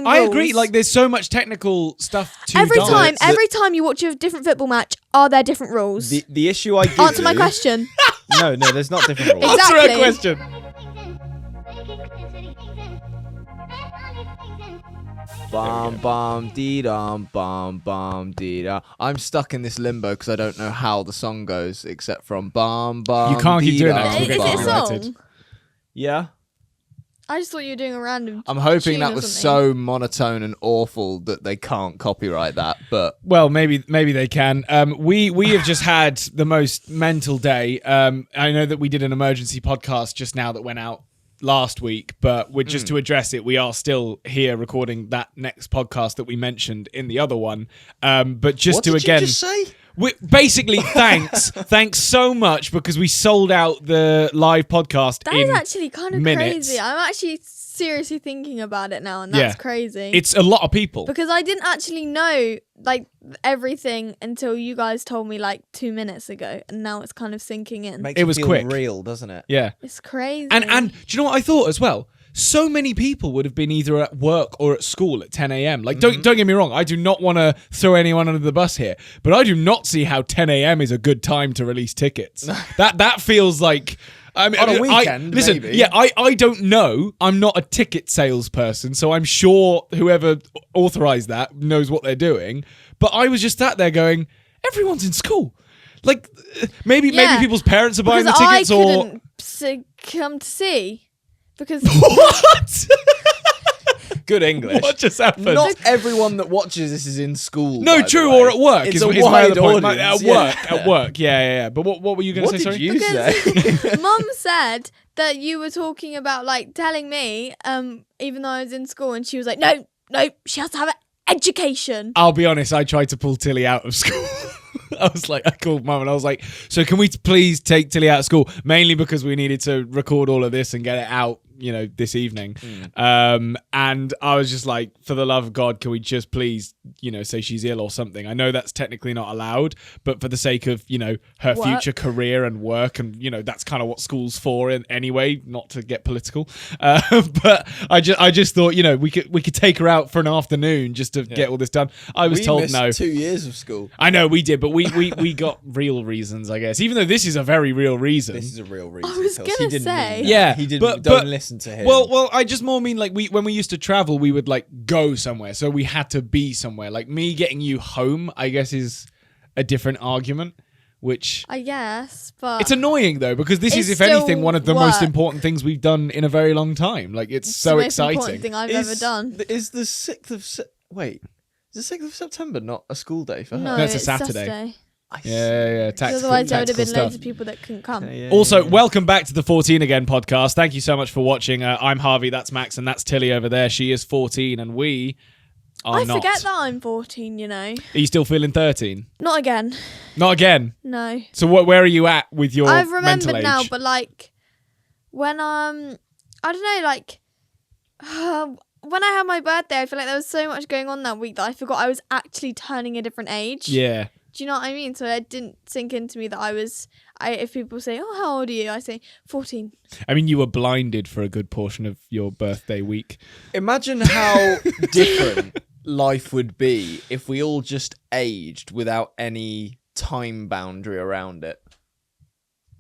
same rules. I agree. Like, there's so much technical stuff to every dance. time you watch a different football match, are there different rules? The issue I give Answer my question. No, there's not different rules. Exactly. Answer a question. Bum dee bum dee da. I'm stuck in this limbo because I don't know how the song goes except from bum. You can't keep doing that. Is it a song? Yeah. I just thought you were doing a random. I'm hoping tune that or was something. so monotone and awful that they can't copyright that. But Well, maybe they can. We have just had the most mental day. I know that we did an emergency podcast just now that went out last week, but we're just to address it. We are still here recording that next podcast that we mentioned in the other one. But just what to did again, you just say? basically, thanks so much because we sold out the live podcast. That is actually kind of crazy. I'm actually seriously thinking about it now, and that's crazy. It's a lot of people. Because I didn't actually know like everything until you guys told me like 2 minutes ago, and now it's kind of sinking in. Makes It you was feel quick. real, doesn't it? Yeah. It's crazy. And do you know what I thought as well? So many people would have been either at work or at school at 10 a.m. Like, don't get me wrong. I do not want to throw anyone under the bus here, but I do not see how 10 a.m. is a good time to release tickets. that feels like... I mean, on a weekend, listen, maybe. yeah, I don't know. I'm not a ticket salesperson, so I'm sure whoever authorized that knows what they're doing. But I was just sat there going, everyone's in school. Like, maybe people's parents are buying the tickets, I or... couldn't come to see. Because What? Good English. What just happened? Not everyone that watches this is in school. No, by the true, way. or at work. It's is a my wide other point. audience. At work, yeah. But what were you going to say? What Sorry. did you say? Mum said that you were talking about like telling me, even though I was in school, and she was like, no, she has to have an education. I'll be honest. I tried to pull Tilly out of school. I was like, I called Mum and I was like, so can we please take Tilly out of school? Mainly because we needed to record all of this and get it out, this evening. And I was just like, for the love of God, can we just please, say she's ill or something? I know that's technically not allowed, but for the sake of, her future career and work, and, that's kind of what school's for anyway, not to get political. But I just thought, we could take her out for an afternoon just to get all this done. I was told missed no. 2 years of school. I know we did, but we got real reasons, I guess. Even though this is a very real reason. This is a real reason. I was Kels. gonna He didn't say. mean that. Yeah, He didn't. but- Don't listen to him. Well, I just more mean like when we used to travel, we would like go somewhere, so we had to be somewhere. Like me getting you home, I guess, is a different argument. Which I guess, but it's annoying though, because this is, It's if anything, still one of the most work. important things we've done in a very long time. Like it's so the most exciting. important thing I've ever done. Is the 6th of wait? Is the 6th of September not a school day for her? No, That's a it's Saturday. I see. Yeah. Because otherwise there would have been tactical loads stuff. of people that couldn't come. Yeah, Also, yeah. welcome back to the 14 Again podcast. Thank you so much for watching. I'm Harvey, that's Max, and that's Tilly over there. She is 14, and we are I not. forget that I'm 14, Are you still feeling 13? Not again. Not again. No. So where are you at with your I've mental remembered age? now, but like when I don't know, like when I had my birthday, I feel like there was so much going on that week that I forgot I was actually turning a different age. Yeah. Do you know what I mean? So it didn't sink into me that if people say, oh, how old are you? I say 14. I mean, you were blinded for a good portion of your birthday week. Imagine how different life would be if we all just aged without any time boundary around it.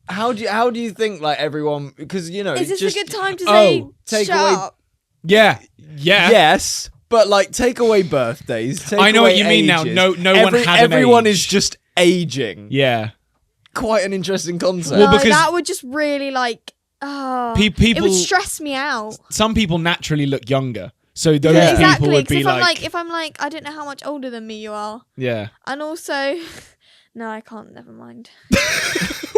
How do you think like everyone? Because Is this just, a good time to say take shut away- up? Yeah. Yes, but like take away birthdays. Take I know away what you mean now. ages. No one had an everyone age. is just aging. Yeah. Quite an interesting concept. Well, No, because- that would just really like. Oh, People. it would stress me out. Some people naturally look younger, so those Yeah. people Exactly, would be because if I'm like, I don't know how much older than me you are, yeah. and also, no, I can't. Never mind.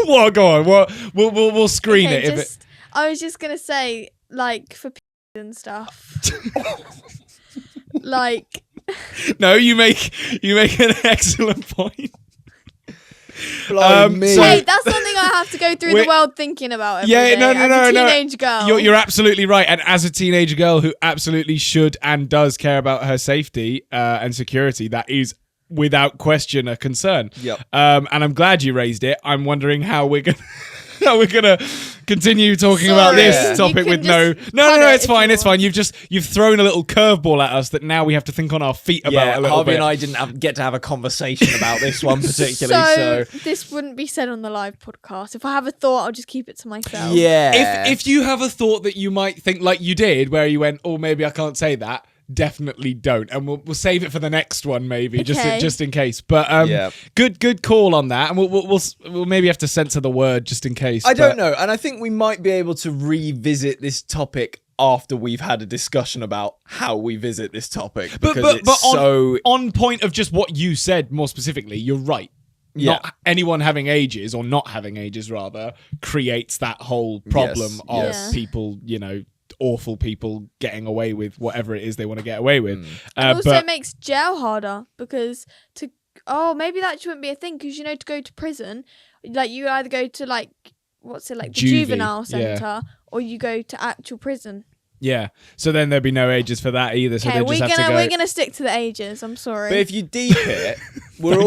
Well, go on. Well, we'll screen Okay, it. If it. I was just gonna say, like for and stuff, like. No, you make an excellent point. Blimey. so- Hey, that's something I have to go through the world thinking about every day. no, as a teenage girl. You're absolutely right. And as a teenage girl who absolutely should and does care about her safety and security, that is without question a concern. Yep. And I'm glad you raised it. I'm wondering how we're going we're gonna continue talking about Sorry. this You topic can with no. just No, cut it it's if fine. you It's fine. You've thrown a little curveball at us that now we have to think on our feet about Yeah, a little Harvey bit. and I didn't get to have a conversation about this one particularly. So So this wouldn't be said on the live podcast. If I have a thought, I'll just keep it to myself. yeah, If you have a thought that you might think like you did, where you went, oh, maybe I can't say that. Definitely don't, and we'll save it for the next one, maybe Okay. just in case. But Yeah. good call on that, and we'll maybe have to censor the word just in case. I don't but- know, and I think we might be able to revisit this topic after we've had a discussion about how we visit this topic because it's so on point of just what you said more specifically. You're right. Yeah. Not anyone having ages or not having ages rather creates that whole problem Yes, of yes. people, awful people getting away with whatever it is they want to get away with. And also But it makes jail harder because maybe that shouldn't be a thing because to go to prison, like you either go to like what's it like the Juvie, juvenile yeah. centre or you go to actual prison. yeah, so then there'd be no ages for that either. So Okay, they we're just have to go. we're gonna stick to the ages. I'm sorry. But if you deep it, we're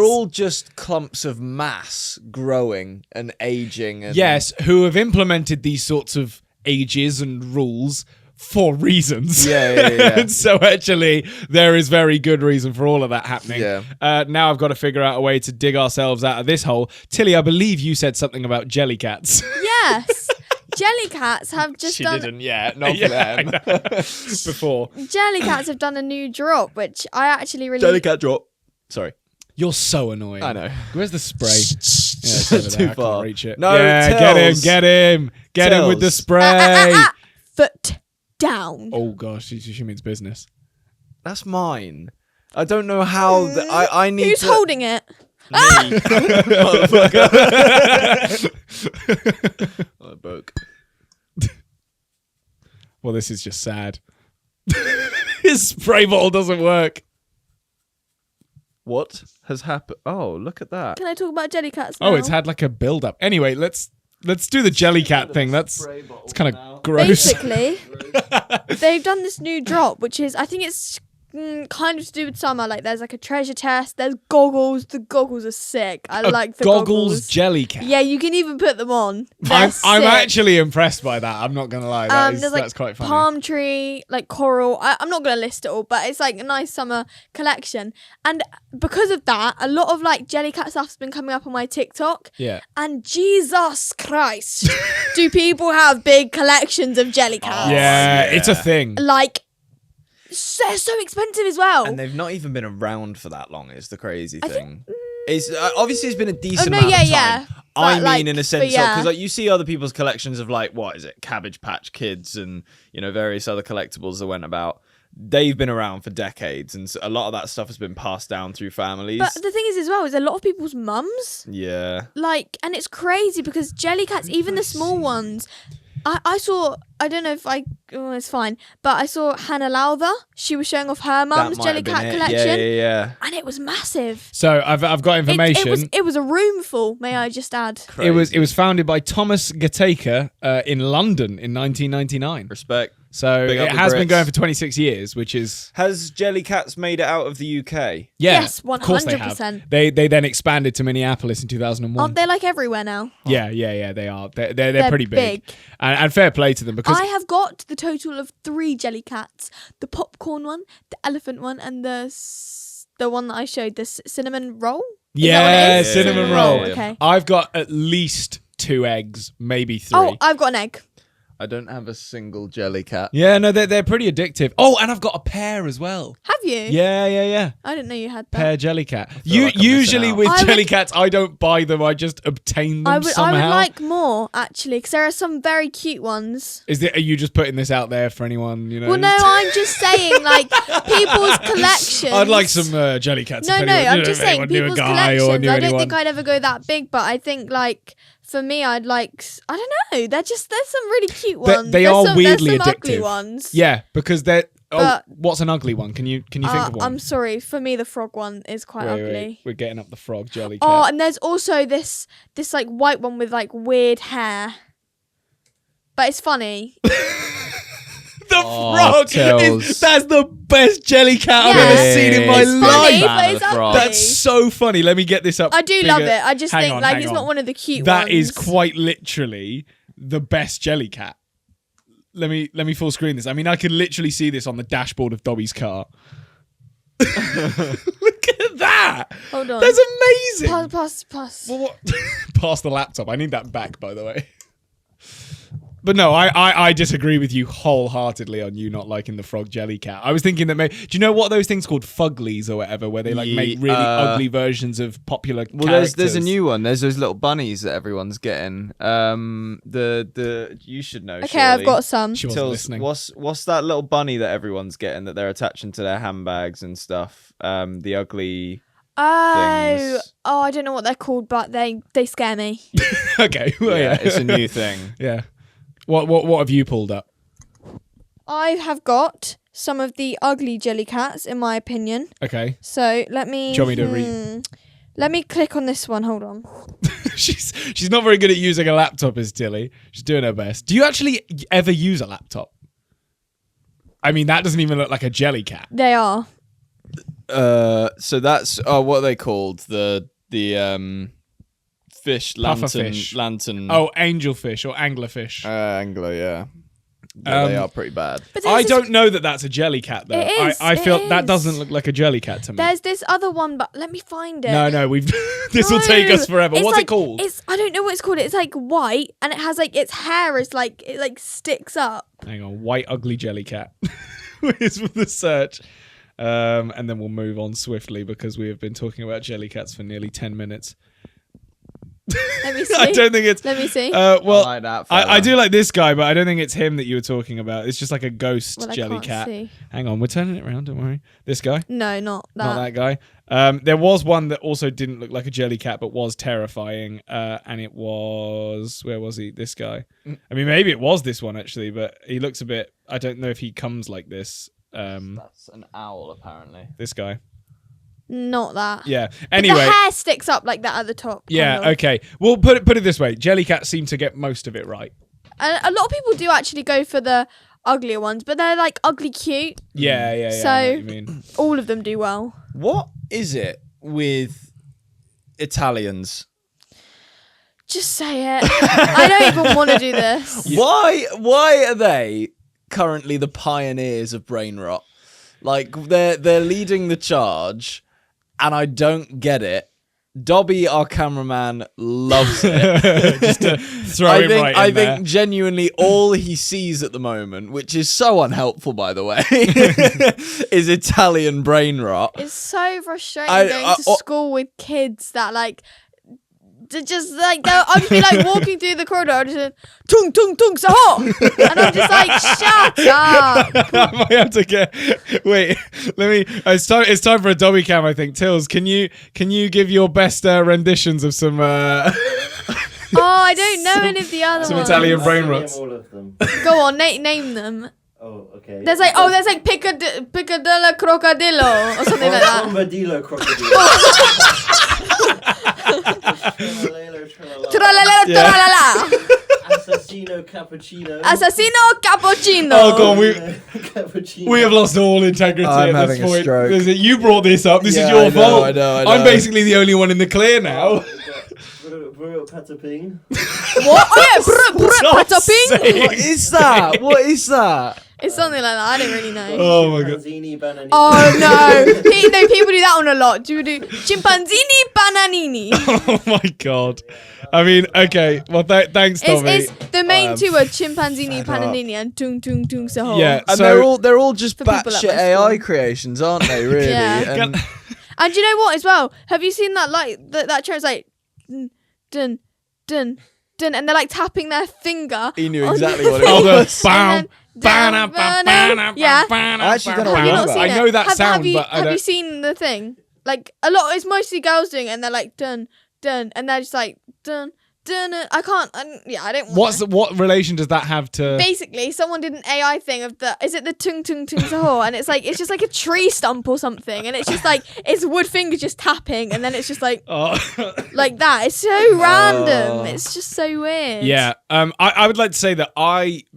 all just clumps of mass growing and aging. And Yes, who have implemented these sorts of ages and rules for reasons. Yeah. And so actually, there is very good reason for all of that happening. Yeah. Now I've got to figure out a way to dig ourselves out of this hole. Tilly, I believe you said something about Jellycats. yes, Jellycats have just she done. didn't yet, not for Yeah, I them. know. Before. Jellycats have done a new drop, which I actually really. Jellycat drop. Sorry. You're so annoying. I know. Where's the spray? Yeah, it's over Too there. I far. can't reach it. No, yeah, Tills. get him with the Tills. spray. Foot down. Oh gosh, she means business. That's mine. I don't know how. I need. Who's to... holding it? Me. Motherfucker. Oh, it broke. Well, this is just sad. His spray bottle doesn't work. What has happened? Oh, look at that. Can I talk about Jellycats now? Oh, it's had like a build up. Anyway, let's do the Jellycat thing. It's kind of gross. Basically, they've done this new drop, which is, I think it's kind of to do with summer. Like, there's like a treasure chest. There's goggles. The goggles are sick. I like the goggles Jellycat. Yeah, you can even put them on. I'm They're actually impressed by that. I'm not gonna lie. there's like That's quite funny. palm tree, like coral. I'm not gonna list it all, but it's like a nice summer collection. And because of that, a lot of like Jellycat stuff's been coming up on my TikTok. Yeah. And Jesus Christ, do people have big collections of Jellycats? Yeah, it's a thing. Like, they're so expensive as well. And they've not even been around for that long. Is the crazy thing. It's obviously it's been a decent no, amount yeah, of time. yeah. I But, mean, like, in a but sense, yeah. because like you see other people's collections of like what is it, Cabbage Patch Kids, and various other collectibles that went about. They've been around for decades, and so a lot of that stuff has been passed down through families. But the thing is, as well, is a lot of people's mums. Yeah. Like, and it's crazy because Jellycats, even the small ones. I saw, I don't know if it's fine, but I saw Hannah Lowther. She was showing off her mum's That might have been Jellycat it. collection. Yeah. And it was massive. So I've got information. It was a room full, may I just add. It was founded by Thomas Gateka in London in 1999. Respect. So Big up it the has been Brits. going for 26 years, which is Has Jellycats made it out of the UK? yeah. Yes, Of course they have. 100%. They then expanded to Minneapolis in 2001. Aren't they like everywhere now? Yeah, they are. They're pretty big. big. And fair play to them because I have got the total of 3 Jellycats: the popcorn one, the elephant one, and the one that I showed, the cinnamon roll. Is that what it is? cinnamon Yeah, roll. yeah, yeah. Okay. I've got at least 2 eggs, maybe 3. Oh, I've got an egg. I don't have a single Jellycat. Yeah, no, they're pretty addictive. Oh, and I've got a pair as well. Have you? Yeah. I didn't know you had that. Pair Jellycat. feel like I'm Usually missing out. with I would- Jellycats, I don't buy them. I just obtain them I would somehow. like more actually, because there are some very cute ones. Are you just putting this out there for anyone? Well, no, I'm just saying like people's collections. I'd like some Jellycats. No, if no, anyone- I'm just if saying anyone knew a people's guy or collections. knew I don't anyone. think I'd ever go that big, but I think like for me, I'd like I don't know. There's some really cute ones. They There's are some, weirdly there's some ugly addictive. ones. Yeah, because they're. But- What's an ugly one? Can you think of one? I'm sorry. For me, the frog one is quite Wait, ugly. we're getting up the frog Jellycat. Oh, and there's also this like white one with like weird hair. But it's funny. The Oh, frog Tills. that's the best Jellycat I've Yeah. ever seen in my It's life. funny, Man but of it's the frog. ugly. That's so funny. Let me get this up. I do bigger. love it. I just Hang think on, like hang it's on. not one of the cute That ones. is quite literally the best Jellycat. Let me full screen this. I mean, I could literally see this on the dashboard of Dobby's car. Look at that. Hold on. That's amazing. Pass. Well, what? Pass the laptop. I need that back, by the way. But no, I disagree with you wholeheartedly on you not liking the frog Jellycat. I was thinking that maybe, do you know what those things called fuglies or whatever, where they like make really ugly versions of popular characters? There's a new one. There's those little bunnies that everyone's getting. The you should know. Okay, surely. I've got some. She wasn't Tills, listening. what's that little bunny that everyone's getting that they're attaching to their handbags and stuff? The ugly things. Oh, I don't know what they're called, but they scare me. Okay, well, Yeah, yeah, it's a new thing. Yeah. What have you pulled up? I have got some of the ugly Jellycats, in my opinion. Okay. So let me. Do you want me to read? Let me click on this one. Hold on. She's not very good at using a laptop, is Tilly. She's doing her best. Do you actually ever use a laptop? I mean, that doesn't even look like a Jellycat. They are. So that's what are they called? The fish Pufferfish. lantern. Oh, angelfish or anglerfish. angler, yeah. They are pretty bad. But I there's don't know that that's a Jellycat though. It is, I feel it that is. doesn't look like a Jellycat to me. There's this other one, but let me find it. No, we've. This will No, take us forever. it's What's like- it called? I don't know what it's called. It's like white, and it has like its hair is like it like sticks up. Hang on, white ugly Jellycat. Is for the search. And then we'll move on swiftly because we have been talking about Jellycats for nearly 10 minutes. Let me see. I don't think it's. Let me see. Well, I like that I do like this guy, but I don't think it's him that you were talking about. It's just like a ghost Well, I can't Jellycat. see. Hang on, we're turning it around. Don't worry. This guy, No, not that. not that guy. There was one that also didn't look like a Jellycat, but was terrifying. And it was, where was he? This guy. I mean, maybe it was this one actually, but he looks a bit. I don't know if he comes like this. That's an owl, apparently. This guy. Not that. Yeah. But Anyway. the hair sticks up like that at the top. Yeah, kind of. okay. Well, put it this way. Jellycats seem to get most of it right. And a lot of people do actually go for the uglier ones, but they're like ugly cute. Yeah. So- I know what you mean. All of them do well. What is it with Italians? Just say it. I don't even want to do this. Why are they currently the pioneers of brain rot? Like they're leading the charge, and I don't get it. Dobby, our cameraman, loves it. Just to throw I him think right I in there. think genuinely all he sees at the moment, which is so unhelpful, by the way, is Italian brain rot. It's so frustrating I- going to school with kids that like just like I'll just be like walking through the corridor, just tung tung tung saho, and I'm just like, shut up. I might have to get. Wait, let me. It's time for a Dobby cam. I think. Tills, can you give your best renditions of some Oh, I don't know any of the other some ones. Italian I brain can name rots? all of them. Go on, name them. Oh, okay. There's like Picadilla Crocodillo or something like that. Bombadillo crocodile. Tralalelo, tralala. Tralalero, tralala. Assassino cappuccino. Assassino cappuccino. Oh god, Cappuccino. we have lost all integrity I'm at this having a point. stroke. You brought this up. This is Yeah, your I know, fault. I know. I'm basically the only one in the clear now. Bro, pataping. What? Oh yeah, God's pataping. sake. What is that? What is that? It's something like that. I don't really know. Oh my god. Panzini, bananini. Oh no! People do that one a lot. Do chimpanzini bananini? Oh my god. I mean, okay. Well, thanks, Tommy. It's the main I'm two are chimpanzini fed up. bananini and tung tung tung saho. Yeah. And So- they're all just For people at batshit my AI school. creations, aren't they? Really? Yeah. And And you know what as well? Have you seen that like that trend's like dun dun dun dun, and they're like tapping their finger. he knew on exactly the what it Oh, thing. the was. bam, And then yeah. I actually don't know Have you what not about. seen I it? know that have, sound, have you, but I have don't. you seen the thing? Like a lot, it's mostly girls doing it, and they're like dun dun, and they're just like dun dun. I can't. I don't. What relation does that have to? Basically, someone did an AI thing of is it the tung tung tung saho, and it's like it's just like a tree stump or something, and it's just like it's wood fingers just tapping, and then it's just like Oh. like that. It's so random. It's just so weird. Yeah. I would like to say that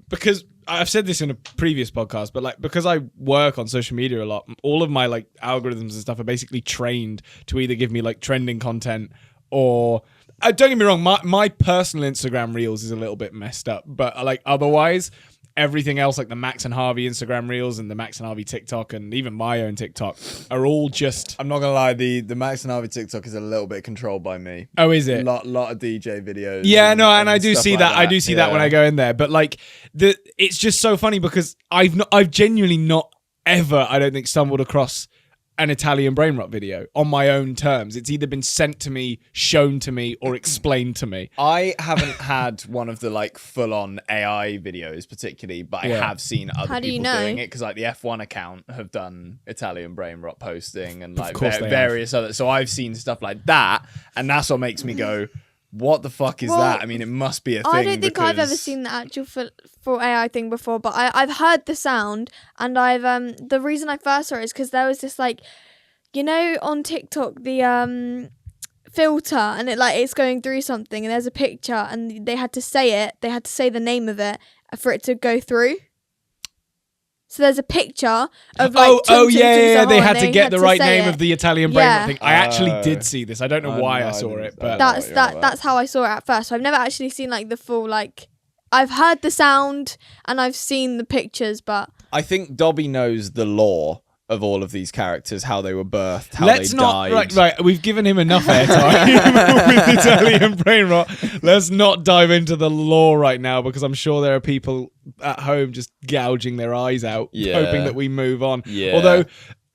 because I've said this in a previous podcast, but like because I work on social media a lot, all of my like algorithms and stuff are basically trained to either give me like trending content or don't get me wrong, my personal Instagram reels is a little bit messed up, but like otherwise everything else, like the Max and Harvey Instagram reels and the Max and Harvey TikTok and even my own TikTok, are all just. I'm not gonna lie, the Max and Harvey TikTok is a little bit controlled by me. Oh, is it? Lot of DJ videos. Yeah, no, and I do stuff see like that. I do see that when I go in there. But like, it's just so funny because I've genuinely not ever, I don't think, stumbled across an Italian brain rot video on my own terms. It's either been sent to me, shown to me, or explained to me. I haven't had one of the like full-on AI videos particularly, but I have seen other people doing it because like the F1 account have done Italian brain rot posting and like various other. So I've seen stuff like that, and that's what makes me go, what the fuck is that? I mean, it must be a thing. I don't think I've ever seen the actual full AI thing before, but I've heard the sound, and I've the reason I first saw it is because there was this like, you know, on TikTok the filter, and it's going through something, and there's a picture, and they had to say the name of it for it to go through. So there's a picture of like they had to get the right name of the Italian brain rot thing. I actually did see this. I don't know why I saw it, but that's how I saw it at first. So I've never actually seen like the full like. I've heard the sound and I've seen the pictures, but I think Dobby knows the lore of all of these characters, how they were birthed, how they died. Right. We've given him enough airtime with Italian brain rot. Let's not dive into the lore right now because I'm sure there are people at home just gouging their eyes out, hoping that we move on. Yeah. Although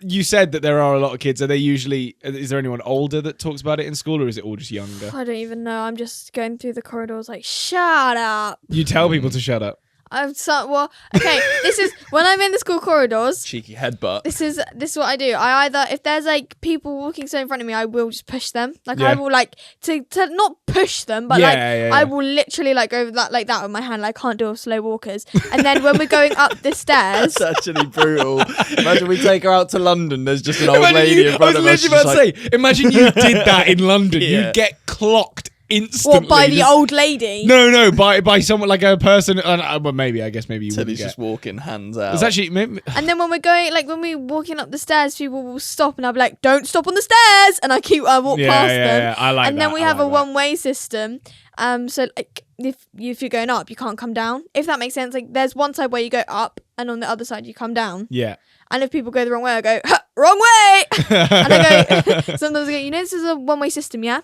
you said that there are a lot of kids. Is there anyone older that talks about it in school, or is it all just younger? I don't even know. I'm just going through the corridors like, shut up. You tell people to shut up. Okay, this is when I'm in the school corridors. Cheeky headbutt. This is what I do. I either, if there's like people walking so in front of me, I will just push them. Like I will like to not push them, but I will literally like go over that like that with my hand. Like I can't do with slow walkers. And then when we're going up the stairs, that's actually brutal. Imagine we take her out to London. There's just an old lady in front of us. I was literally about to say, imagine you did that in London. You'd get clocked instantly. What, by the old lady? No, by someone like a person. Well, maybe you wouldn't just walking hands out. It's actually maybe. And then when we're walking up the stairs, people will stop, and I'll be like, "Don't stop on the stairs!" And I walk past them. Yeah, I like and that. then we have a one-way system. So like if you're going up, you can't come down. If that makes sense. Like there's one side where you go up, and on the other side you come down. Yeah. And if people go the wrong way, I go wrong way. And I go. Sometimes I go. You know, this is a one-way system, yeah.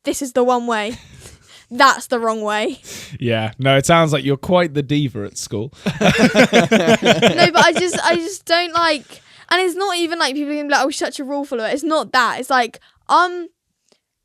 This is the one way. That's the wrong way. Yeah. No, it sounds like you're quite the diva at school. No, but I just don't like, and it's not even like people can be like, "Oh, such a rule follower." It's not that. It's like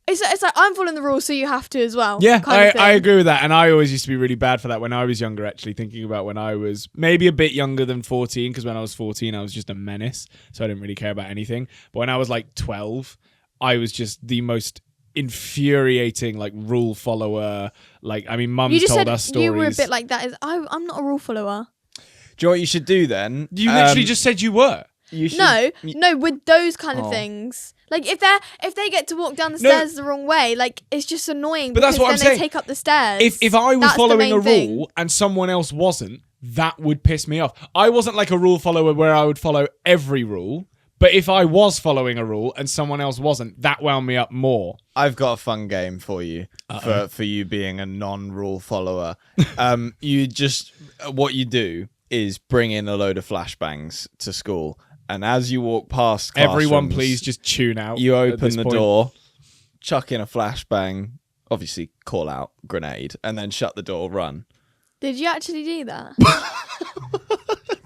it's like I'm following the rules, so you have to as well. Yeah, I agree with that, and I always used to be really bad for that when I was younger. Actually, thinking about when I was maybe a bit younger than 14, because when I was 14, I was just a menace, so I didn't really care about anything. But when I was like 12, I was just the most infuriating like rule follower. Like, I mean, Mum's told us stories. You were a bit like that. I'm not a rule follower. Do you know what you should do then? You literally just said you were. You should, no, with those kind of things. Like if they get to walk down the stairs the wrong way, like it's just annoying. But that's what I'm saying. They take up the stairs. If I was following a rule and someone else wasn't, that would piss me off. I wasn't like a rule follower where I would follow every rule. But if I was following a rule and someone else wasn't, that wound me up more. I've got a fun game for you, for you being a non-rule follower. What you do is bring in a load of flashbangs to school, and as you walk past classrooms, everyone please just tune out. You open the door, chuck in a flashbang, obviously call out grenade, and then shut the door, run. Did you actually do that?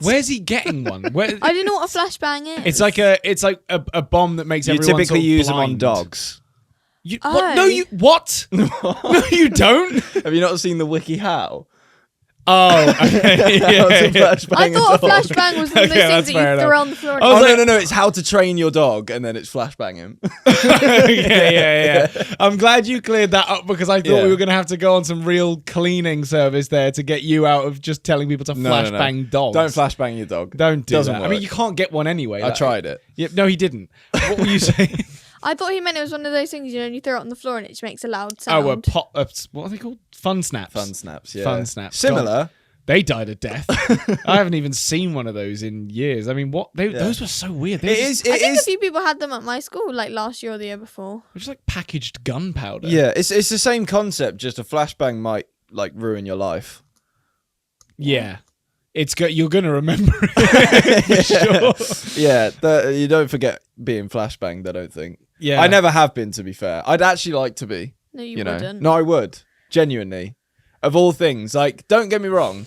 Where's he getting one? I don't know what a flashbang is. It's like a bomb that makes everyone typically sort of use blind. them on dogs. What? No, you what? No, you don't. Have you not seen the wiki how? Oh, okay. I thought a flashbang was one of those things that you throw on the floor. No. It's how to train your dog, and then it's flashbang him. Yeah. I'm glad you cleared that up because I thought we were going to have to go on some real cleaning service there to get you out of just telling people to flashbang dogs. Don't flashbang your dog. Don't do Doesn't that. work. I mean, you can't get one anyway. I tried it. No, he didn't. What were you saying? I thought he meant it was one of those things, you know, and you throw it on the floor and it just makes a loud sound. Oh, what are they called? Fun snaps. Fun snaps, yeah. Fun snaps. Similar, They died a death. I haven't even seen one of those in years. I mean, those were so weird. They were It just- is. I think a few people had them at my school, like last year or the year before. It was like packaged gunpowder. Yeah, it's the same concept. Just a flashbang might like ruin your life. Yeah. You're gonna remember it. For sure. Yeah, you don't forget being flashbanged. I don't think. Yeah. I never have been. To be fair, I'd actually like to be. No, you wouldn't. No, I would. Genuinely, of all things. Like, don't get me wrong.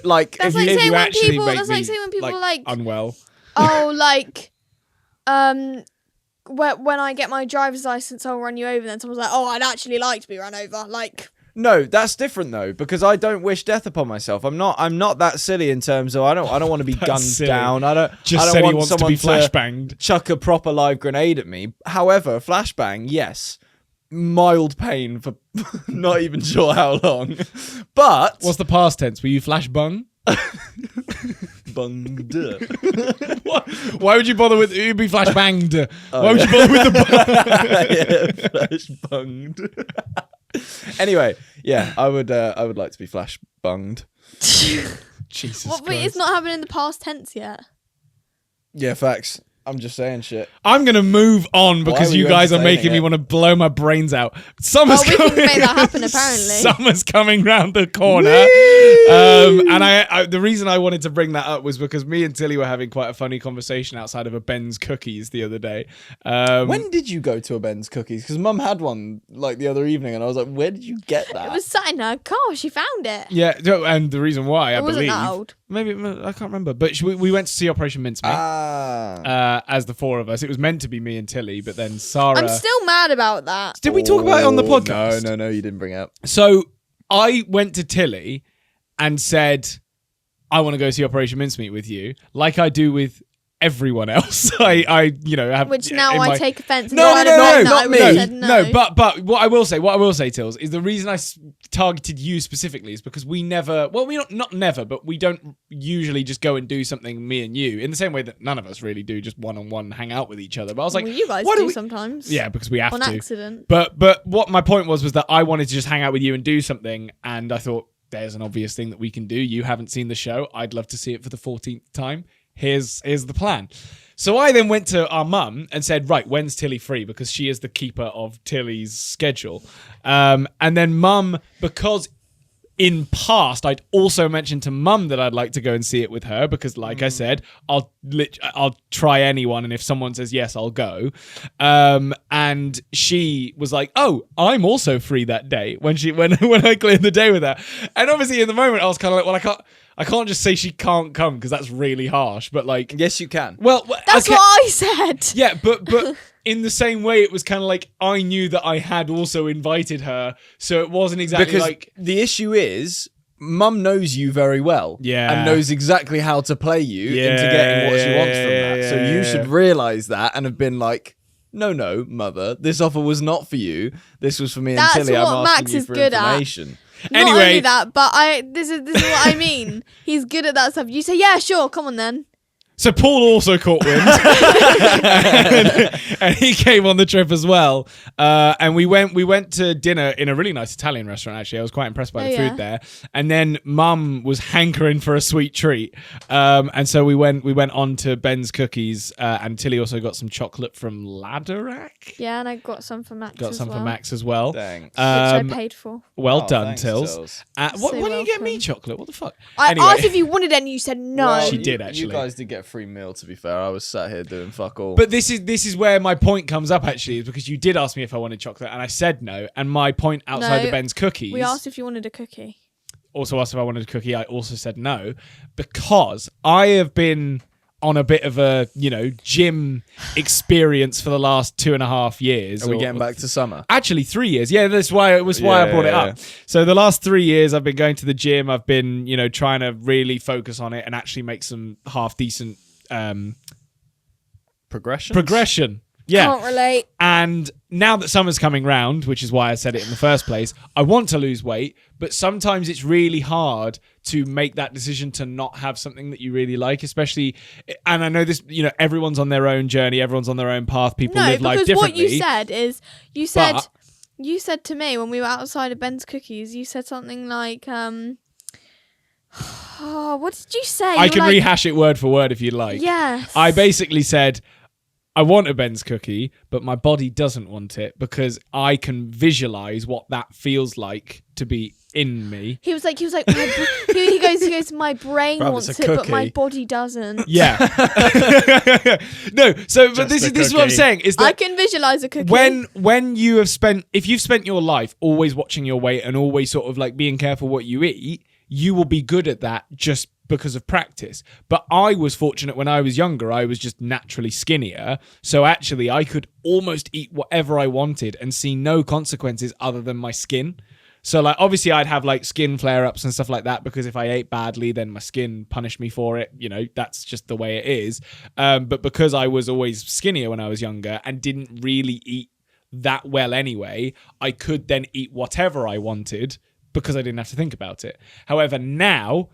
Like, That's if like you, saying when actually people. make That's me, like saying when people are like, unwell. oh, like, when I get my driver's license, I'll run you over. Then someone's like, oh, I'd actually like to be run over. Like, no, that's different though, because I don't wish death upon myself. I'm not that silly in terms of I don't want to be gunned silly. down. I don't Said he want wants to someone be flashbanged. chuck a proper live grenade at me. However, flashbang, yes. Mild pain for not even sure how long. But What's the past tense? Were you flashbung? bunged. Why would you bother with? You'd be flashbanged. Why would you bother with the? Yeah, flash bunged. Anyway, yeah, I would like to be flash bunged. Jesus what? But Christ. it's not happening in the past tense yet. Yeah, facts. I'm just saying shit. I'm gonna move on because were you you guys are entertaining making me it? want to blow my brains out. Summer's Well, we coming. can make that happen, apparently. Summer's coming round the corner. And I the reason I wanted to bring that up was because me and Tilly were having quite a funny conversation outside of a Ben's Cookies the other day. When did you go to a Ben's Cookies? Because Mum had one like the other evening, and I was like, "Where did you get that?" It was sat in her car. She found it. Yeah, and the reason why I It wasn't believe that old. maybe I can't remember, but we went to see Operation Mincemeat as the four of us. It was meant to be me and Tilly, but then Sarah. I'm still mad about that. Did we talk about it on the podcast? No, you didn't bring it up. So I went to Tilly and said, I want to go see Operation Mincemeat with you, like I do with everyone else. I have Which now in I my- take offence. No, and no, no, I not would've me. said no. But what I will say, Tills, is the reason I targeted you specifically is because we never, well, we not never, but we don't usually just go and do something, me and you, in the same way that none of us really do, just one-on-one hang out with each other. But I was like, Well, you guys why do we? sometimes. Yeah, because we have On to. accident. But what my point was that I wanted to just hang out with you and do something, and I thought there's an obvious thing that we can do. You haven't seen the show. I'd love to see it for the 14th time. Here's the plan. So I then went to our mum and said, right, when's Tilly free? Because she is the keeper of Tilly's schedule. And then mum, because in past I'd also mentioned to mum that I'd like to go and see it with her because, like I said, I'll try anyone, and if someone says yes, I'll go. And she was like, "Oh, I'm also free that day." When I cleared the day with her, and obviously in the moment I was kind of like, "Well, I can't just say she can't come because that's really harsh." But like, Yes, you can. well, That's okay. what I said. Yeah, but in the same way, it was kind of like I knew that I had also invited her, so it wasn't exactly Because like. the issue is, Mum knows you very well. Yeah. And knows exactly how to play you into Yeah, getting what she wants from yeah, that. So yeah, you yeah. should realise that and have been like, no, mother, this offer was not for you. This was for me and That's Tilly. what I'm asking Max you is for good at. information. Not Anyway- only that, but this is what I mean. He's good at that stuff. You say, yeah, sure, come on then. So Paul also caught wind, and he came on the trip as well. And we went to dinner in a really nice Italian restaurant. Actually, I was quite impressed by the food there. And then Mum was hankering for a sweet treat, and so we went on to Ben's Cookies, and Tilly also got some chocolate from Laderack. Yeah, and I got some for Max Got as some well. for Max as well. Thanks. Which I paid for. Well Oh, done, thanks, Tills. Tills. Why So didn't you get me welcome. chocolate? What the fuck? I Anyway. asked if you wanted any, you said no. Well, She you- did, actually. You guys did get a free meal, to be fair. I was sat here doing fuck all. But this is where my point comes up, actually, is because you did ask me if I wanted chocolate, and I said no. And my point outside No, the Ben's Cookies, We asked if you wanted a cookie. also asked if I wanted a cookie. I also said no, because I have been on a bit of a gym experience for the last 2.5 years. Are we or- getting back to summer? Actually, 3 years. Yeah, that's why I brought it up. So the last 3 years, I've been going to the gym. I've been, trying to really focus on it and actually make some half decent progression. Yeah. Can't relate. And now that summer's coming round, which is why I said it in the first place, I want to lose weight, but sometimes it's really hard to make that decision to not have something that you really like, especially, and I know this, everyone's on their own journey, everyone's on their own path, people No, live life because differently. what you said is, But- you said to me when we were outside of Ben's Cookies, you said something like, Oh, what did you say? I You were can like, rehash it word for word if you'd like. Yes. I basically said, I want a Ben's cookie, but my body doesn't want it because I can visualize what that feels like to be in me. He was like, he goes, my brain Bruv, wants it's it, a but my cookie. body doesn't. Yeah. No, so but Just this a is what I'm cookie. saying is I that can visualize a cookie. when you have spent, if you've spent your life always watching your weight and always sort of like being careful what you eat, you will be good at that just because of practice. But I was fortunate when I was younger, I was just naturally skinnier. So actually I could almost eat whatever I wanted and see no consequences other than my skin. So like obviously I'd have like skin flare-ups and stuff like that because if I ate badly then my skin punished me for it. You know, that's just the way it is. But because I was always skinnier when I was younger and didn't really eat that well anyway, I could then eat whatever I wanted because I didn't have to think about it. However, now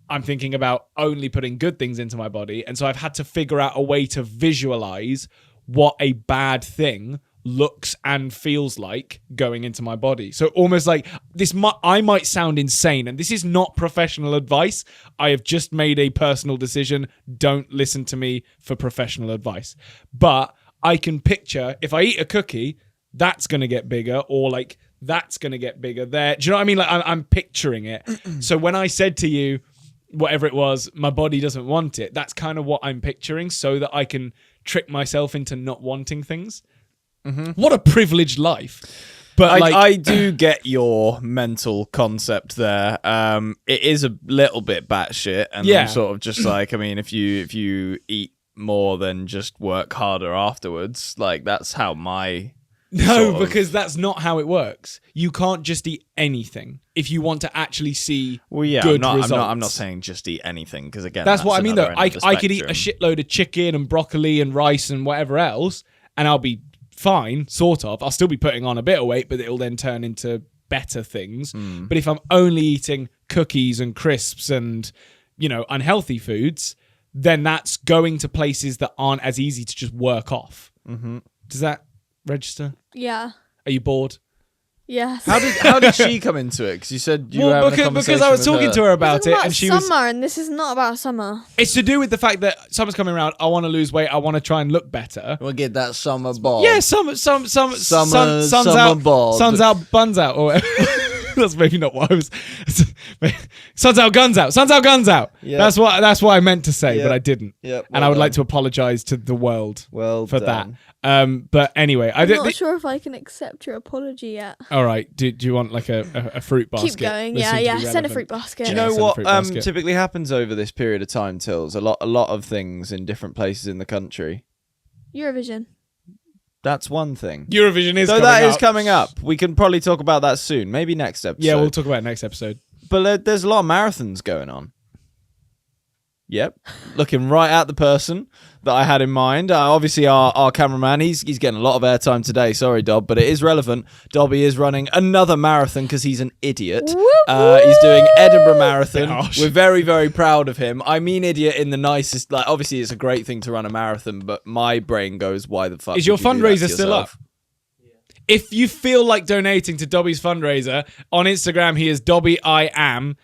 I'm thinking about only putting good things into my body. And so I've had to figure out a way to visualize what a bad thing looks and feels like going into my body. So almost like this, I might sound insane, and this is not professional advice. I have just made a personal decision. Don't listen to me for professional advice. But I can picture if I eat a cookie, that's going to get bigger, or like that's going to get bigger there. Do you know what I mean? Like I'm picturing it. So when I said to you, whatever it was, my body doesn't want it, that's kind of what I'm picturing so that I can trick myself into not wanting things. Mm-hmm. What a privileged life. But I do get your mental concept there. It is a little bit batshit, and Yeah. I'm sort of just like, I mean, if you eat more than just work harder afterwards, like that's how my no, sort of- because that's not how it works. You can't just eat anything if you want to actually see good results. I'm not saying just eat anything because again, That's what I mean though. another end of the I could eat a spectrum. shitload of chicken and broccoli and rice and whatever else, and I'll be fine, sort of. I'll still be putting on a bit of weight, but it'll then turn into better things. But if I'm only eating cookies and crisps and, you know, unhealthy foods, then that's going to places that aren't as easy to just work off. Mm-hmm. Does that register? Yeah. Are you bored? Yes. How did she come into it? Because you said you were having a conversation because I was with talking to her about We're it, talking and she about was. summer, and this is not about summer. It's to do with the fact that summer's coming around. I want to lose weight. I want to try and look better. We'll get that summer ball. Yeah, sun's summer out, bod. sun's out, buns out, or whatever. That's maybe not what I was. Sun's out, guns out. Sun's out, guns out. Yeah. That's what I meant to say, but Yeah. I didn't. Yeah, And I would like to apologise to the world for that. But anyway, I'm not sure if I can accept your apology yet. All right. Do you want like a fruit basket? Keep going. that Yeah, seems to yeah. be Send a relevant? fruit basket. Do you Yeah, know send a what fruit basket. typically happens over this period of time, Tills? A lot of things in different places in the country. Eurovision. That's one thing. Eurovision is So coming that is up. coming up. We can probably talk about that soon. Maybe next episode. Yeah, we'll talk about it next episode. But there's a lot of marathons going on. Yep. Looking right at the person that I had in mind. Obviously, our cameraman, he's getting a lot of airtime today. Sorry, Dob, but it is relevant. Dobby is running another marathon because he's an idiot. He's doing Edinburgh Marathon. Harsh. We're very, very proud of him. I mean idiot in the nicest... Like, obviously, it's a great thing to run a marathon, but my brain goes, why the fuck Is your would you do that fundraiser to still up? yourself? If you feel like donating to Dobby's fundraiser, on Instagram, he is Dobby I Am.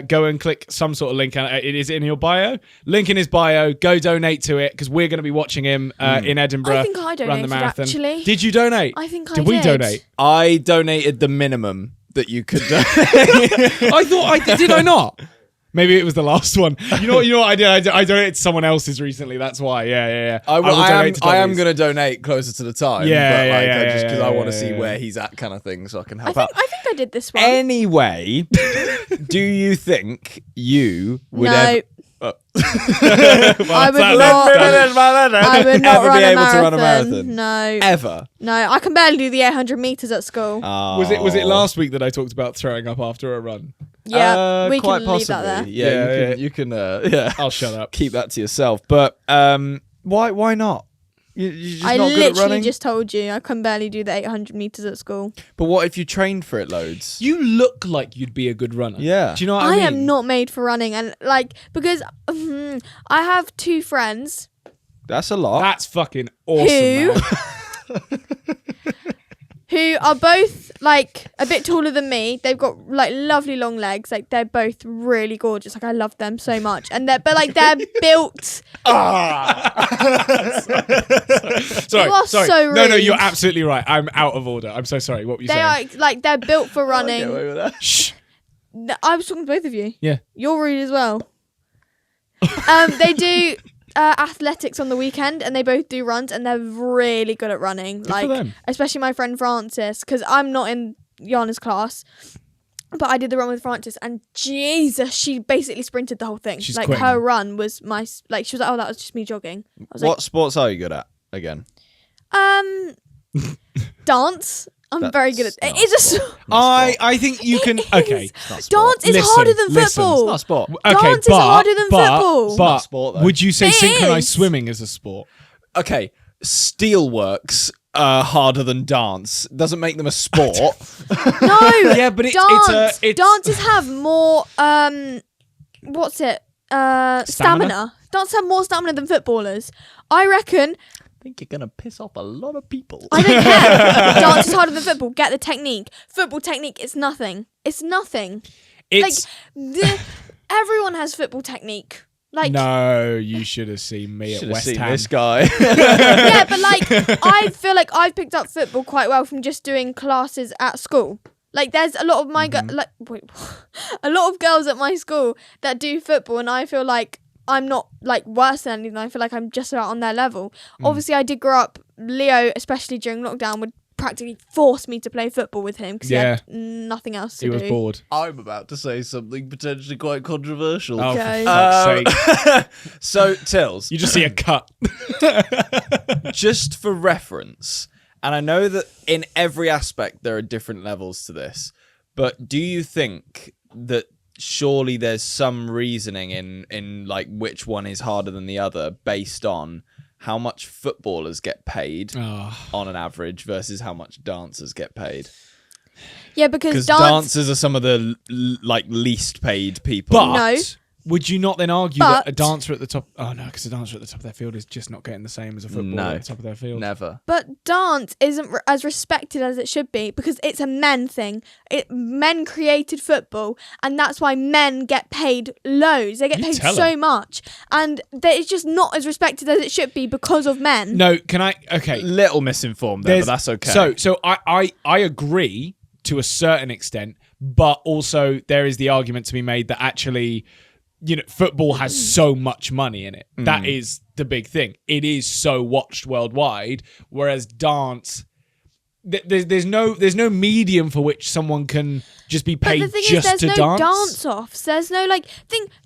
Go and click some sort of link. It is in your bio. Link in his bio. Go donate to it because we're going to be watching him in Edinburgh. I think I run the donated, marathon. actually. Did you donate? I think I Did we donate? I donated the minimum that you could donate. I thought I did. Did I not? Maybe it was the last one. You know what I did? I donated to someone else's recently. That's why. Yeah. I will donate to am Dobby's. going to donate closer to the time. Yeah, but like, yeah, just because I want to yeah, see yeah. where he's at, kind of thing, so I can I help think out. I did this one. Anyway, do you think you would No. ever? I would not. I would not ever run be a able to run a marathon. marathon? No. Ever? No, I can barely do the 800 meters at school. Was it last week that I talked about throwing up after a run? Yeah, we quite can leave possibly. that there. Yeah, Yeah, you can. Yeah, I'll shut up. keep that to yourself. But why not? You're just I not good at literally running. just told you I can barely do the 800 meters at school. But what if you trained for it loads? You look like you'd be a good runner. Yeah. Do you know what I I mean? am not made for running, and like because I have two friends That's a lot. That's fucking awesome. Who? Man. who are both like a bit taller than me. They've got like lovely long legs. Like they're both really gorgeous. Like I love them so much. And they're built. Sorry, You are sorry. so No, rude. you're absolutely right. I'm out of order. I'm so sorry. What were you They saying? are like they're built for running. Get away with that. Shh. I was talking to both of you. Yeah. You're rude as well. They do athletics on the weekend, and they both do runs, and they're really good at running. Good for them. Especially my friend Frances, because I'm not in Yana's class, but I did the run with Frances, and Jesus, she basically sprinted the whole thing. She's like quitting. her run was my she was like, oh, that was just me jogging. I was What sports are you good at again? like, dance. I'm very good at That's not It's a sport. Not sport. I think you can. It Okay. is. It's not sport. Dance is Listen, harder than listen. football. It's not sport. Okay, Dance is harder than football. But Not sport, though. would you say It synchronized is. swimming is a sport? Okay, steelworks harder than dance doesn't make them a sport. No. Yeah, but dance. it's Dances have more what's it? Stamina. Dances have more stamina than footballers. I reckon. I think you're gonna piss off a lot of people. I don't care. Dance is harder than football. Get the technique. Football technique is nothing. It's nothing. it's Everyone has football technique. Like no. You should have seen me at Should have West seen Ham. this guy. yeah, but like I feel like I've picked up football quite well from just doing classes at school. Like there's a lot of my a lot of girls at my school that do football, and I feel like I'm not like worse than anything. I feel like I'm just about on their level. Obviously, I did grow up. Leo, especially during lockdown, would practically force me to play football with him because he had nothing else to He do. was bored. I'm about to say something potentially quite controversial. Oh, Okay. for fuck's sake. So, Tills, You just see a cut. just for reference, and I know that in every aspect there are different levels to this, but do you think that surely there's some reasoning in like which one is harder than the other based on how much footballers get paid Oh. on an average versus how much dancers get paid? Yeah, because Because dance. dancers are some of the like least paid people. But No. would you not then argue that a But- dancer at the top? Oh no, because a dancer at the top of their field is just not getting the same as a footballer No. at the top of their field. Never. But dance isn't as respected as it should be because it's a men thing. Men created football, and that's why men get paid loads. They get You paid tell so 'em. much, and it's just not as respected as it should be because of men. No, can I? Okay, Little misinformed there, but that's okay. So I agree to a certain extent, but also there is the argument to be made that actually, you know, football has so much money in it. That is the big thing. It is so watched worldwide, whereas dance, there's no medium for which someone can just be But paid the thing is, just there's to no dance. dance-offs. There's no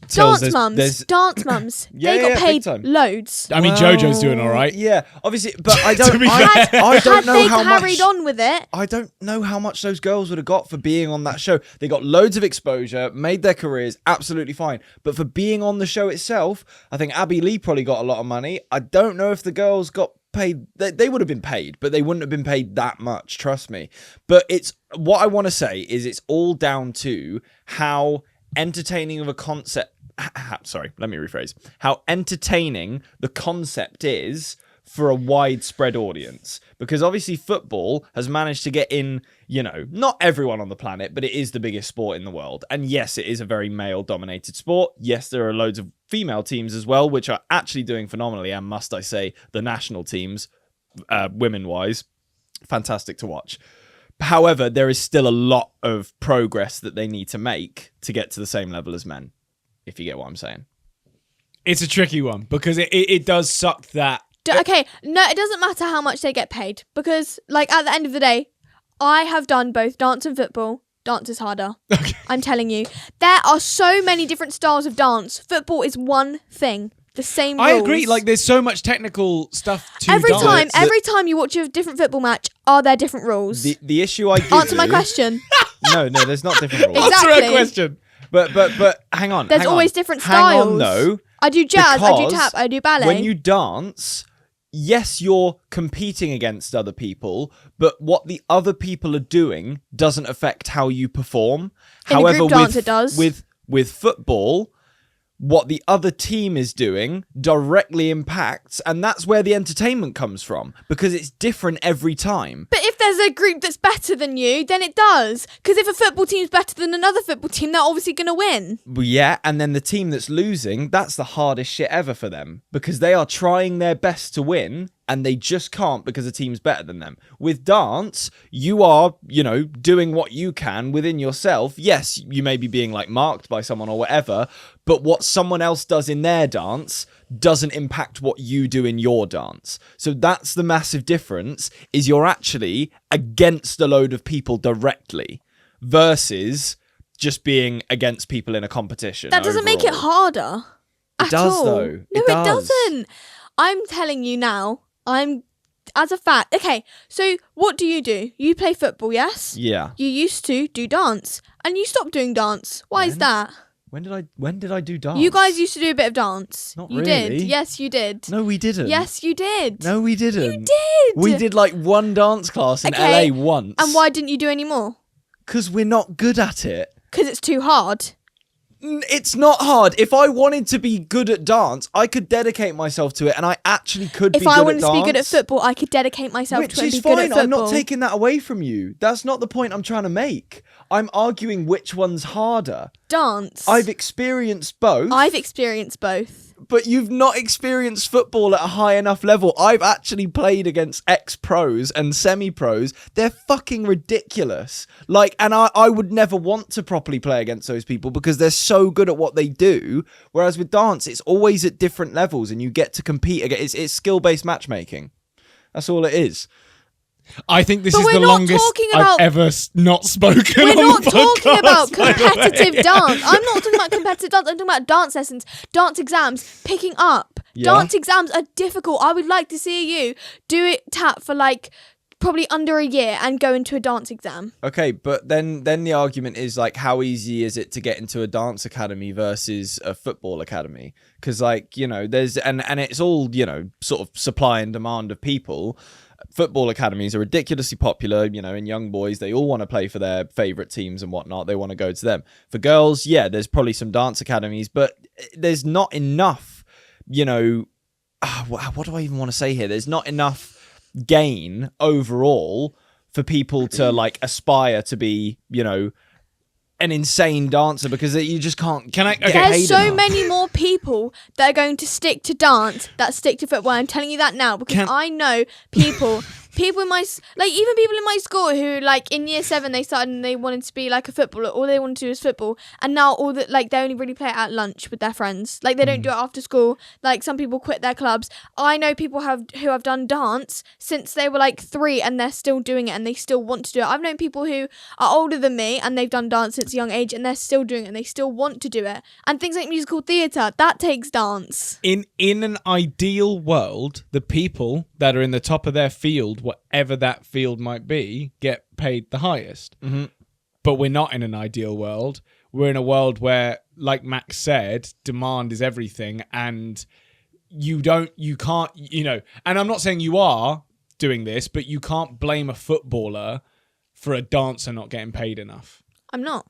Tills, dance mums. there's- Dance mums. Yeah, they got yeah, big paid time. loads. I mean, JoJo's doing all right. Yeah, obviously, but I To don't. be I don't Had know they how carried much. on with it, I don't know how much those girls would have got for being on that show. They got loads of exposure, made their careers absolutely fine. But for being on the show itself, I think Abby Lee probably got a lot of money. I don't know if the girls got paid. They would have been paid, but they wouldn't have been paid that much, trust me. But it's what I want to say is it's all down to how entertaining of a concept. Sorry, let me rephrase. How entertaining the concept is for a widespread audience, because obviously football has managed to get in, you know, not everyone on the planet, but it is the biggest sport in the world. And yes, it is a very male dominated sport. Yes, there are loads of female teams as well, which are actually doing phenomenally. And must I say, the national teams, women wise, fantastic to watch. However, there is still a lot of progress that they need to make to get to the same level as men, if you get what I'm saying. It's a tricky one because it does suck that. okay, no, it doesn't matter how much they get paid because, like, at the end of the day, I have done both dance and football. Dance is harder. Okay. I'm telling you. There are so many different styles of dance. Football is one thing. The same rules. I agree. Like, there's so much technical stuff to every dance. every time you watch a different football match, are there different rules? The issue I give Answer my you- question. No, there's not different rules. Exactly. Answer a question. But hang on. There's hang on. always different Hang on, styles. though. I do jazz, I do because tap, I do ballet. When you dance, yes, you're competing against other people, but what the other people are doing doesn't affect how you perform. In a However, group dance, it does. With football, what the other team is doing directly impacts, and that's where the entertainment comes from, because it's different every time. But if there's a group that's better than you, then it does. Because if a football team's better than another football team, they're obviously going to win. Well, yeah, and then the team that's losing, that's the hardest shit ever for them because they are trying their best to win and they just can't because the team's better than them. With dance, you are, doing what you can within yourself. Yes, you may be being like marked by someone or whatever, but what someone else does in their dance doesn't impact what you do in your dance. So that's the massive difference, is you're actually against a load of people directly versus just being against people in a competition. That doesn't make it harder. It does, all. though. No, It does. doesn't. I'm telling you now, as a fact. Okay, so what do? You play football, yes? Yeah. You used to do dance, and you stopped doing dance. Why is When? that? When did I do dance? You guys used to do a bit of dance. Not You did. really. Yes, you did. No, we didn't. Yes, you did. No, we didn't. You did. We did like one dance class in Okay, LA once. And why didn't you do any more? Because we're not good at it. Because it's too hard. It's not hard. If I wanted to be good at dance, I could dedicate myself to it, and I actually could be If good I at wanted to be good at dance. football, I could dedicate myself Which to it and is be good at fine. football. I'm not taking that away from you. That's not the point I'm trying to make. I'm arguing which one's harder. Dance. I've experienced both. I've experienced both. But you've not experienced football at a high enough level. I've actually played against ex-pros and semi-pros. They're fucking ridiculous. And I would never want to properly play against those people because they're so good at what they do. Whereas with dance, it's always at different levels and you get to compete against. It's skill-based matchmaking. That's all it is. I think this But is we're the not longest talking I've about- ever not spoken We're on not the talking podcast, about by the competitive way. dance. I'm not talking about competitive dance. I'm talking about dance lessons, dance exams, picking up. Yeah. Dance exams are difficult. I would like to see you do it for probably under a year and go into a dance exam. Okay, but then the argument is how easy is it to get into a dance academy versus a football academy? Because there's and it's all sort of supply and demand of people. Football academies are ridiculously popular, in young boys. They all want to play for their favorite teams and whatnot. They want to go to them. For girls, yeah, there's probably some dance academies, but there's not enough, what do I even want to say here? There's not enough gain overall for people to aspire to be, an insane dancer because you just can't get There's paid so enough. many more people that are going to stick to dance that stick to football. I'm telling you that now because I know people in my even people in my school who in year 7 they started and they wanted to be a footballer. All they wanted to do was football, and now all that they only really play it at lunch with their friends. They don't do it after school. Some people quit their clubs. I know people who have done dance since they were 3 and they're still doing it and they still want to do it. I've known people who are older than me and they've done dance since a young age and they're still doing it and they still want to do it. And things like musical theatre, that takes dance. In an ideal world, the people that are in the top of their field, whatever that field might be, get paid the highest. Mm-hmm. But we're not in an ideal world. We're in a world where, like Max said, demand is everything, and you can't, and I'm not saying you are doing this, but you can't blame a footballer for a dancer not getting paid enough. I'm not.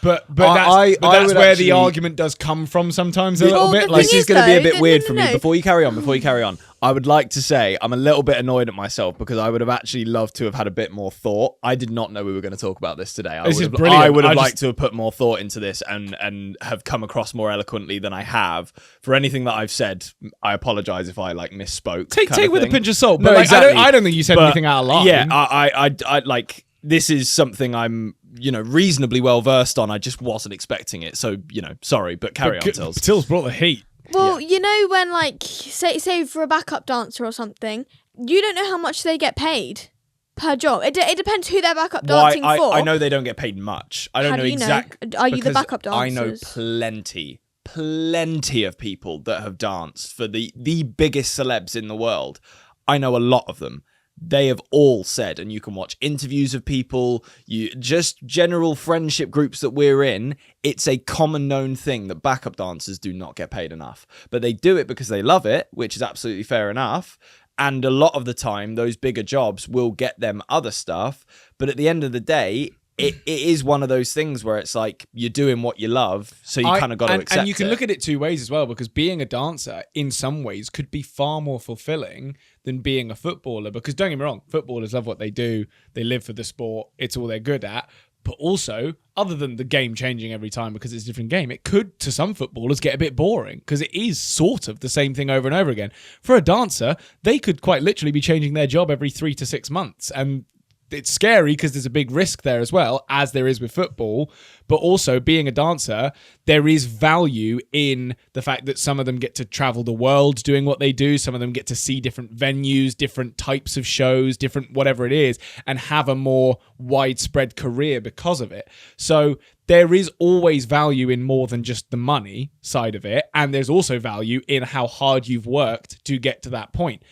But I that's would where actually- the argument does come from sometimes a Well, little bit. the This thing is is, going to be a though, bit weird no, for no, me. no. Before you carry on, I would like to say I'm a little bit annoyed at myself because I would have actually loved to have had a bit more thought. I did not know we were going to talk about this today. This is brilliant. I would have I liked just- to have put more thought into this and have come across more eloquently than I have. For anything that I've said, I apologize if I misspoke. Take kind of with a thing. pinch of salt. No, But exactly. I don't think you said But, anything out of line. Yeah, I this is something I'm reasonably well versed on. I just wasn't expecting it. So sorry, but carry on, Tills. Tills brought the heat. Well, when say for a backup dancer or something, you don't know how much they get paid per job. It depends who they're backup dancing for. I know they don't get paid much. I don't How know do you know? exact. Are you the because backup I know dancers? plenty of people that have danced for the biggest celebs in the world. I know a lot of them. They have all said, and you can watch interviews of people, just general friendship groups that we're in, it's a common known thing that backup dancers do not get paid enough. But they do it because they love it, which is absolutely fair enough. And a lot of the time, those bigger jobs will get them other stuff. But at the end of the day, it is one of those things where it's like you're doing what you love, so you kind of got to accept it. And you can look at it two ways as well, because being a dancer in some ways could be far more fulfilling than being a footballer. Because don't get me wrong, footballers love what they do. They live for the sport. It's all they're good at. But also, other than the game changing every time because it's a different game, it could, to some footballers, get a bit boring because it is sort of the same thing over and over again. For a dancer, they could quite literally be changing their job every 3 to 6 months. And it's scary because there's a big risk there as well, as there is with football. But also, being a dancer, there is value in the fact that some of them get to travel the world doing what they do. Some of them get to see different venues, different types of shows, different whatever it is, and have a more widespread career because of it. So there is always value in more than just the money side of it. And there's also value in how hard you've worked to get to that point.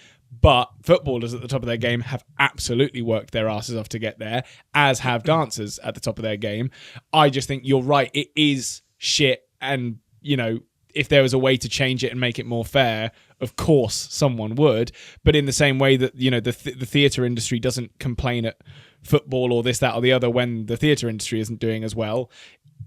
But footballers at the top of their game have absolutely worked their asses off to get there, as have dancers at the top of their game. I just think you're right. It is shit. And, you know, if there was a way to change it and make it more fair, of course someone would. But in the same way that, you know, the theatre industry doesn't complain at football or this, that or the other when the theatre industry isn't doing as well,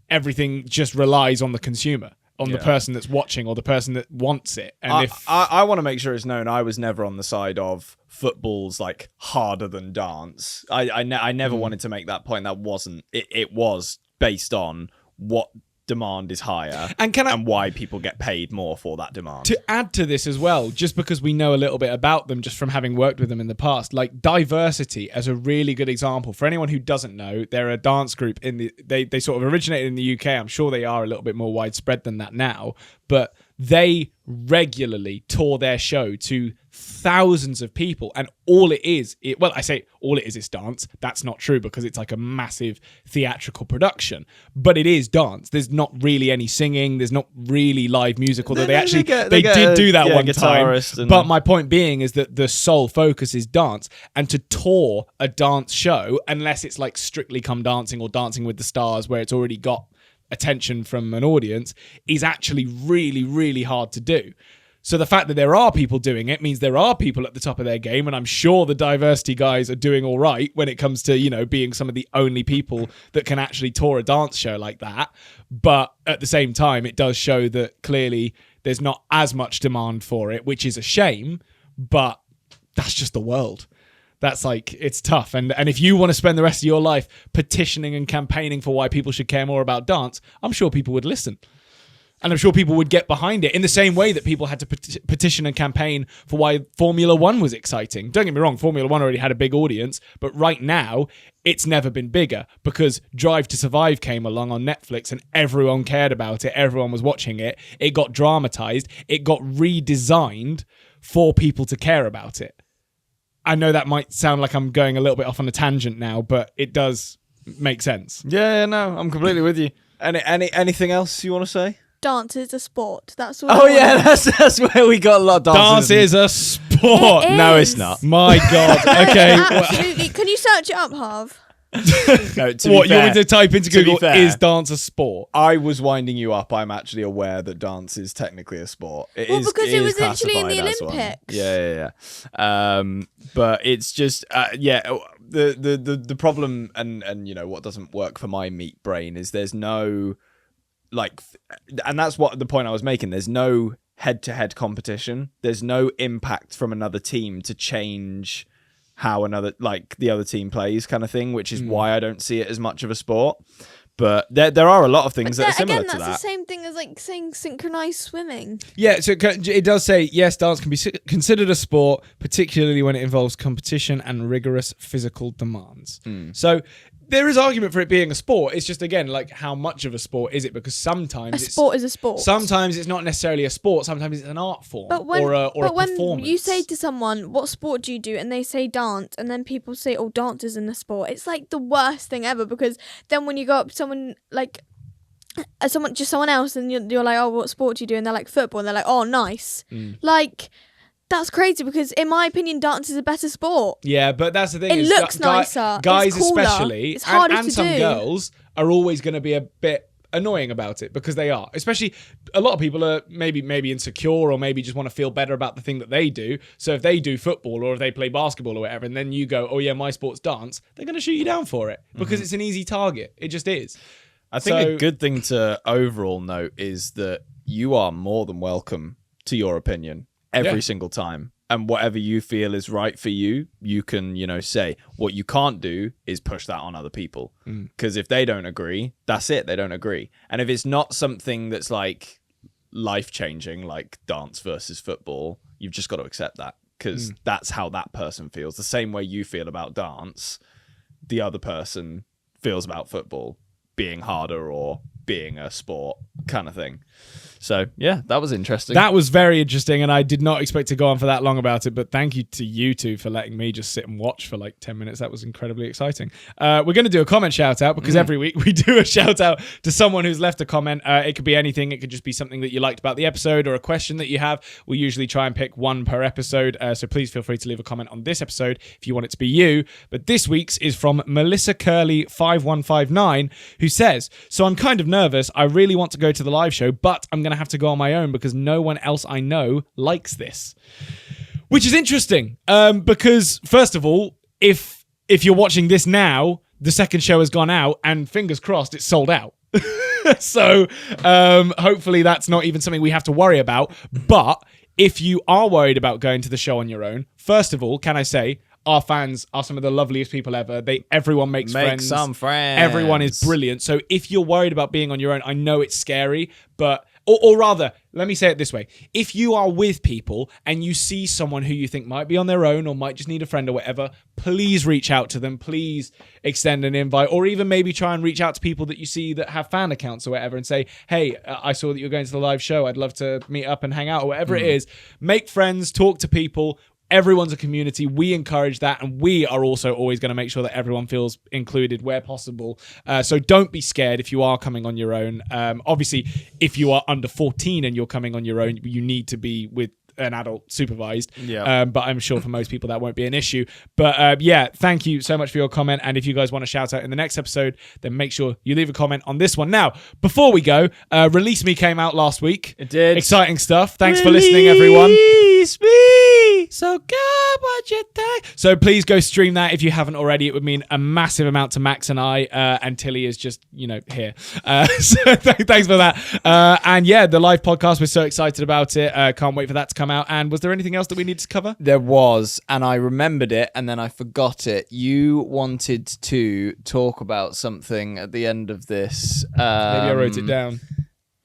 everything just relies on the consumer. On the person that's watching or the person that wants it. And I want to make sure it's known I was never on the side of football's like harder than dance. I never wanted to make that point. That wasn't it. It was based on what demand is higher and why people get paid more for that demand. To add to this as well, just because we know a little bit about them just from having worked with them in the past, like diversity as a really good example. For anyone who doesn't know, they're a dance group they sort of originated in the UK. I'm sure they are a little bit more widespread than that now, but they regularly tour their show to thousands of people, and all it is, I say all it is dance. That's not true because it's like a massive theatrical production, but it is dance. There's not really any singing. There's not really live music, although they did do that one time. But my point being is that the sole focus is dance, and to tour a dance show, unless it's like Strictly Come Dancing or Dancing with the Stars, where it's already got attention from an audience, is actually really, really hard to do. So the fact that there are people doing it means there are people at the top of their game, and I'm sure the diversity guys are doing all right when it comes to, you know, being some of the only people that can actually tour a dance show like that. But at the same time, it does show that clearly there's not as much demand for it, which is a shame, but that's just the world. That's like, it's tough. And if you want to spend the rest of your life petitioning and campaigning for why people should care more about dance, I'm sure people would listen. And I'm sure people would get behind it in the same way that people had to petition and campaign for why Formula One was exciting. Don't get me wrong, Formula One already had a big audience, but right now it's never been bigger because Drive to Survive came along on Netflix and everyone cared about it. Everyone was watching it. It got dramatized. It got redesigned for people to care about it. I know that might sound like I'm going a little bit off on a tangent now, but it does make sense. Yeah, no, I'm completely with you. Anything else you want to say? Dance is a sport. That's all. Oh yeah, that's where we got a lot of dance is a sport. No, it's not. My God. Okay. Absolutely. Can you search it up, Harv? No, you want me to type into Google, is dance a sport? I was winding you up. I'm actually aware that dance is technically a sport. It was literally in the Olympics. Yeah. But it's just, the problem and you know what doesn't work for my meat brain is there's no and that's what the point I was making. There's no head-to-head competition. There's no impact from another team to change how the other team plays, kind of thing, which is why I don't see it as much of a sport. But there are a lot of things that are similar to that. That's the same thing as like saying synchronized swimming. Yeah, so it does say, yes, dance can be considered a sport, particularly when it involves competition and rigorous physical demands. So there is argument for it being a sport. It's just, again, like, how much of a sport is it? Because sometimes a sport is a sport. Sometimes it's not necessarily a sport. Sometimes it's an art form or a performance. When you say to someone, what sport do you do? And they say dance, and then people say, oh, dance isn't a sport. It's like the worst thing ever, because then when you go up to someone, like, someone else, and you're like, oh, what sport do you do? And they're like, football. And they're like, oh, nice. Like, that's crazy, because in my opinion, dance is a better sport. Yeah, but that's the thing. It looks nicer. Guys it's cooler. especially, it's harder and to some do. girls are always going to be a bit annoying about it, because they are. Especially a lot of people are maybe insecure, or maybe just want to feel better about the thing that they do. So if they do football or if they play basketball or whatever, and then you go, oh yeah, my sport's dance, they're going to shoot you down for it because it's an easy target. It just is. I think a good thing to overall note is that you are more than welcome to your opinion every single time. And whatever you feel is right for you, you can, say. What you can't do is push that on other people. Because if they don't agree, that's it. They don't agree. And if it's not something that's like life-changing, like dance versus football, you've just got to accept that. Because that's how that person feels. The same way you feel about dance, the other person feels about football being harder or being a sport kind of thing. So, yeah, that was interesting. That was very interesting, and I did not expect to go on for that long about it, but thank you to you two for letting me just sit and watch for like 10 minutes. That was incredibly exciting. We're going to do a comment shout-out, because every week we do a shout-out to someone who's left a comment. It could be anything. It could just be something that you liked about the episode or a question that you have. We usually try and pick one per episode, so please feel free to leave a comment on this episode if you want it to be you. But this week's is from Melissa Curley 5159, who says, so I'm kind of nervous. I really want to go to the live show, but I'm going to have to go on my own because no one else I know likes this. Which is interesting, because first of all, if you're watching this now, the second show has gone out, and fingers crossed it's sold out. So hopefully that's not even something we have to worry about. But if you are worried about going to the show on your own, first of all, can I say, our fans are some of the loveliest people ever. Everyone makes friends. Make some friends. Everyone is brilliant. So if you're worried about being on your own, I know it's scary, but or rather, let me say it this way. If you are with people and you see someone who you think might be on their own or might just need a friend or whatever, please reach out to them. Please extend an invite, or even maybe try and reach out to people that you see that have fan accounts or whatever and say, hey, I saw that you're going to the live show. I'd love to meet up and hang out or whatever it is. Make friends, talk to people. Everyone's a community. We encourage that, and we are also always going to make sure that everyone feels included where possible. So don't be scared if you are coming on your own. Obviously, if you are under 14 and you're coming on your own, you need to be with an adult supervised. Yeah. But I'm sure for most people that won't be an issue. But yeah, thank you so much for your comment. And if you guys want to shout out in the next episode, then make sure you leave a comment on this one. Now, before we go, Release Me came out last week. It did. Exciting stuff. Thanks for listening, everyone. Release me. So God, what you think? So please go stream that if you haven't already. It would mean a massive amount to Max and I. And Tilly is just, here. So thanks for that. And yeah, the live podcast, we're so excited about it. Can't wait for that to come out. And was there anything else that we need to cover? There was, and I remembered it, and then I forgot it. You wanted to talk about something at the end of this. Maybe I wrote it down.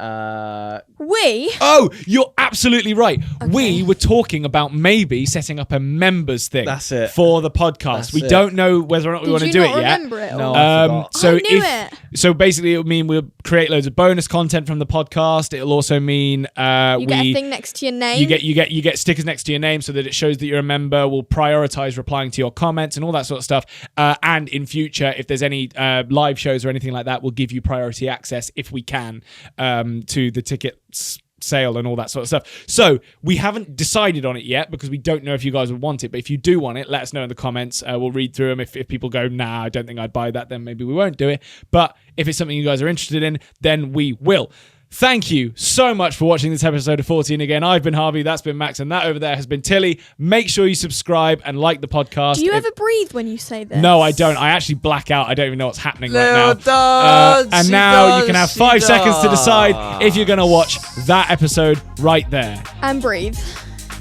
We? Oh, you're absolutely right. Okay. We were talking about maybe setting up a members thing. That's it. For the podcast. We don't know whether or not we want to do it yet. Remember it? No. Or? I forgot. So I knew it. So basically, it would mean we'll create loads of bonus content from the podcast. It'll also mean You get a thing next to your name. You get stickers next to your name so that it shows that you're a member. We'll prioritize replying to your comments and all that sort of stuff. And in future, if there's any live shows or anything like that, we'll give you priority access if we can to the tickets sale and all that sort of stuff. So we haven't decided on it yet because we don't know if you guys would want it. But if you do want it, let us know in the comments. We'll read through them. If people go, nah, I don't think I'd buy that, then maybe we won't do it. But if it's something you guys are interested in, then we will. Thank you so much for watching this episode of 14 again. I've been Harvey, that's been Max, and that over there has been Tilly. Make sure you subscribe and like the podcast. Do you ever breathe when you say this? No, I don't. I actually black out. I don't even know what's happening right No, now. does, And she now you does, can have she 5 seconds to does. decide if you're going to watch that episode right there. And breathe.